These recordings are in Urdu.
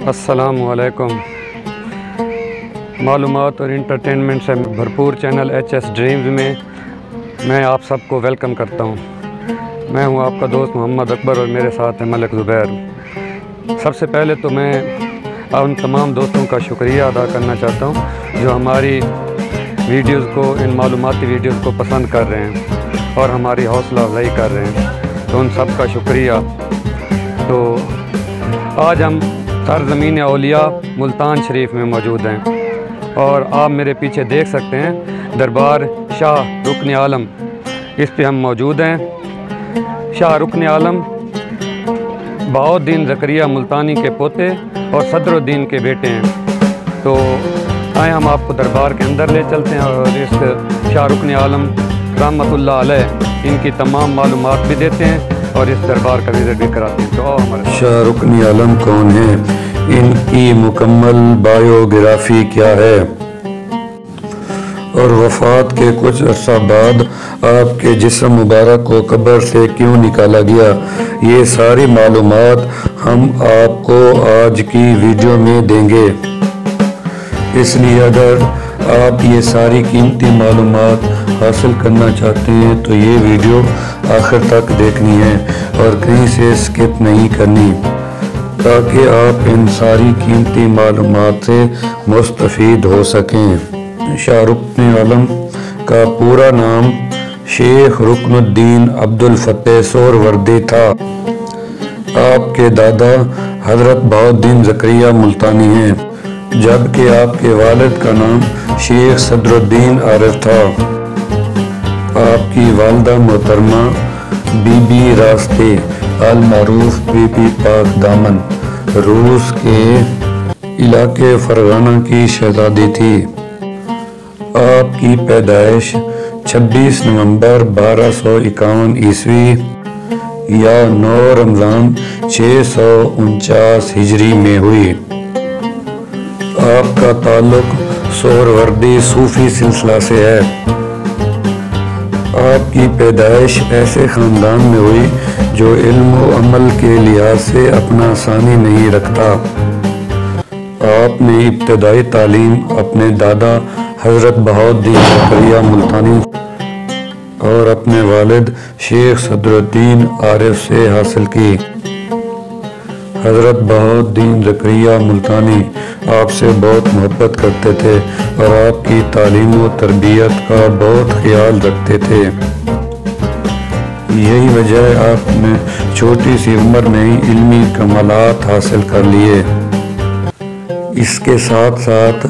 السلام علیکم۔ معلومات اور انٹرٹینمنٹ سے بھرپور چینل HS ڈریمز میں میں آپ سب کو ویلکم کرتا ہوں۔ میں ہوں آپ کا دوست محمد اکبر اور میرے ساتھ ہے ملک زبیر۔ سب سے پہلے تو میں ان تمام دوستوں کا شکریہ ادا کرنا چاہتا ہوں جو ہماری ویڈیوز کو، ان معلوماتی ویڈیوز کو پسند کر رہے ہیں اور ہماری حوصلہ افزائی کر رہے ہیں، تو ان سب کا شکریہ۔ تو آج ہم سرزمین اولیاء ملتان شریف میں موجود ہیں اور آپ میرے پیچھے دیکھ سکتے ہیں دربار شاہ رکن عالم، اس پہ ہم موجود ہیں۔ شاہ رکن عالم بہاؤالدین زکریا ملتانی کے پوتے اور صدر الدین کے بیٹے ہیں۔ تو آئیں ہم آپ کو دربار کے اندر لے چلتے ہیں اور اس شاہ رکن عالم رحمۃ اللہ علیہ ان کی تمام معلومات بھی دیتے ہیں اور اس دربار کا وزٹ بھی کراتے ہیں۔ تو ہمارے شاہ رکن عالم کون ہیں، ان کی مکمل بایوگرافی کیا ہے اور وفات کے کچھ عرصہ بعد آپ کے جسم مبارک کو قبر سے کیوں نکالا گیا، یہ ساری معلومات ہم آپ کو آج کی ویڈیو میں دیں گے۔ اس لیے اگر آپ یہ ساری قیمتی معلومات حاصل کرنا چاہتے ہیں تو یہ ویڈیو آخر تک دیکھنی ہے اور کہیں سے سکپ نہیں کرنی، تاکہ آپ ان ساری قیمتی معلومات سے مستفید ہو سکیں۔ شاہ رکن عالم کا پورا نام شیخ رکن الدین عبدالفتح سہروردی تھا۔ آپ کے دادا حضرت بہاؤالدین زکریا ملتانی ہیں، جبکہ آپ کے والد کا نام شیخ صدر الدین عارف تھا۔ آپ کی والدہ محترمہ بی بی راستے المعروف بی بی پاک دامن روس کے علاقے فرغانہ کی شہزادی تھی۔ آپ کی پیدائش 26 نومبر 1251 عیسوی یا 9 رمضان 649 ہجری میں ہوئی۔ آپ کا تعلق سہروردی صوفی سلسلہ سے ہے۔ آپ کی پیدائش ایسے خاندان میں ہوئی جو علم و عمل کے لحاظ سے اپنا ثانی نہیں رکھتا۔ آپ نے ابتدائی تعلیم اپنے دادا حضرت بہاؤالدین زکریا ملتانی اور اپنے والد شیخ صدر الدین عارف سے حاصل کی۔ حضرت بہاؤالدین زکریا ملتانی آپ سے بہت محبت کرتے تھے اور آپ کی تعلیم و تربیت کا بہت خیال رکھتے تھے۔ یہی وجہ آپ نے چھوٹی سی عمر میں ہی علمی کمالات حاصل کر لیے۔ اس کے ساتھ ساتھ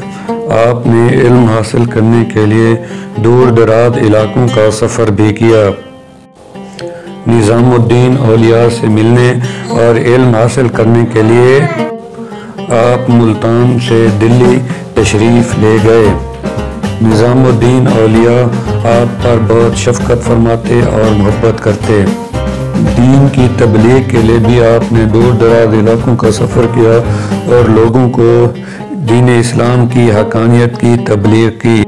آپ نے علم حاصل کرنے کے لیے دور دراز علاقوں کا سفر بھی کیا۔ نظام الدین اولیاء سے ملنے اور علم حاصل کرنے کے لیے آپ ملتان سے دلی تشریف لے گئے۔ نظام الدین اولیاء آپ پر بہت شفقت فرماتے اور محبت کرتے۔ دین کی تبلیغ کے لیے بھی آپ نے دور دراز علاقوں کا سفر کیا اور لوگوں کو دین اسلام کی حقانیت کی تبلیغ کی۔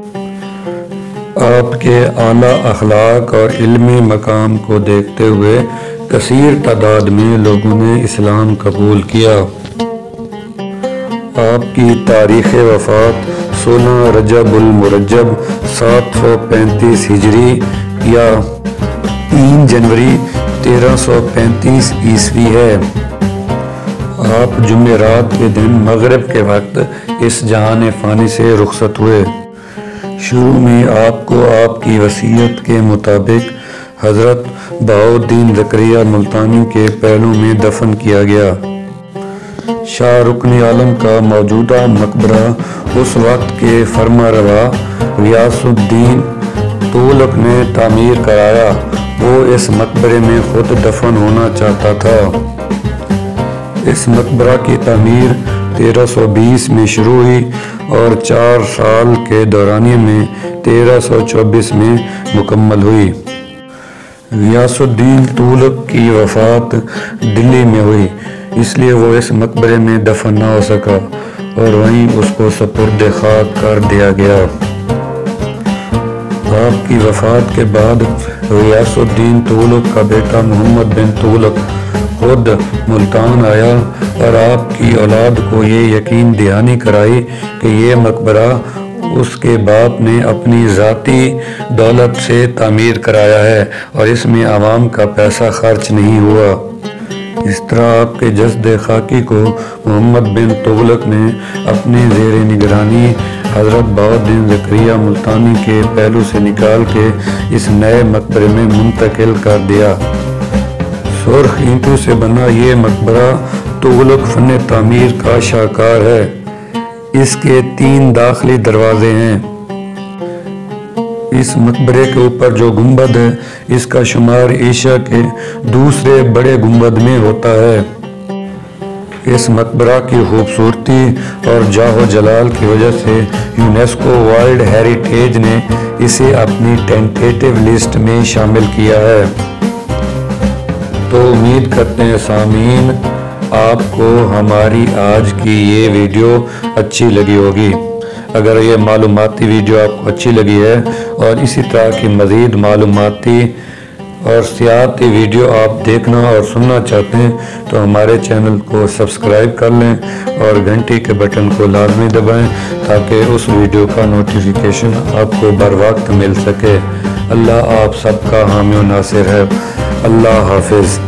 آپ کے اعلیٰ اخلاق اور علمی مقام کو دیکھتے ہوئے کثیر تعداد میں لوگوں نے اسلام قبول کیا۔ آپ کی تاریخ وفات 16 رجب المرجب 735 ہجری یا 3 جنوری 1335 عیسوی ہے۔ آپ جمعرات کے دن مغرب کے وقت اس جہان فانی سے رخصت ہوئے۔ شروع میں آپ کو آپ کی وصیت کے مطابق حضرت بہاؤالدین زکریا ملتانی کے پہلو میں دفن کیا گیا۔ شاہ رکن عالم کا موجودہ مقبرہ اس وقت کے فرما روا غیاث الدین تغلق نے تعمیر کرایا۔ وہ اس مقبرے میں خود دفن ہونا چاہتا تھا۔ اس مقبرہ کی تعمیر 1320 میں شروع ہوئی اور 4 سال کے دورانیے میں 1324 میں مکمل ہوئی۔ غیاث الدین تغلق کی وفات دلی میں ہوئی، اس لیے وہ اس مقبرے میں دفن نہ ہو سکا اور وہیں اس کو سپرد خاک کر دیا گیا۔ آپ کی وفات کے بعد غیاث الدین تغلق کا بیٹا محمد بن تغلق خود ملتان آیا اور آپ کی اولاد کو یہ یقین دہانی کرائی کہ یہ مقبرہ اس کے باپ نے اپنی ذاتی دولت سے تعمیر کرایا ہے اور اس میں عوام کا پیسہ خرچ نہیں ہوا۔ اس طرح آپ کے جسد خاکی کو محمد بن تغلق نے اپنے زیر نگرانی حضرت بہاؤالدین زکریا ملتانی کے پہلو سے نکال کے اس نئے مقبرے میں منتقل کر دیا۔ سرخ اینٹوں سے بنا یہ مقبرہ تغلق فن تعمیر کا شاہکار ہے۔ اس کے 3 داخلی دروازے ہیں۔ اس مقبرے کے اوپر جو گنبد ہے اس کا شمار ایشیا کے دوسرے بڑے گنبد میں ہوتا ہے۔ اس مقبرہ کی خوبصورتی اور جاہ و جلال کی وجہ سے یونیسکو ورلڈ ہیریٹیج نے اسے اپنی ٹینٹیٹیو لسٹ میں شامل کیا ہے۔ تو امید کرتے ہیں سامعین آپ کو ہماری آج کی یہ ویڈیو اچھی لگی ہوگی۔ اگر یہ معلوماتی ویڈیو آپ کو اچھی لگی ہے اور اسی طرح کی مزید معلوماتی اور سیاحتی ویڈیو آپ دیکھنا اور سننا چاہتے ہیں تو ہمارے چینل کو سبسکرائب کر لیں اور گھنٹی کے بٹن کو لازمی دبائیں تاکہ اس ویڈیو کا نوٹیفیکیشن آپ کو بر وقت مل سکے۔ اللہ آپ سب کا حامی و ناصر ہے۔ اللہ حافظ۔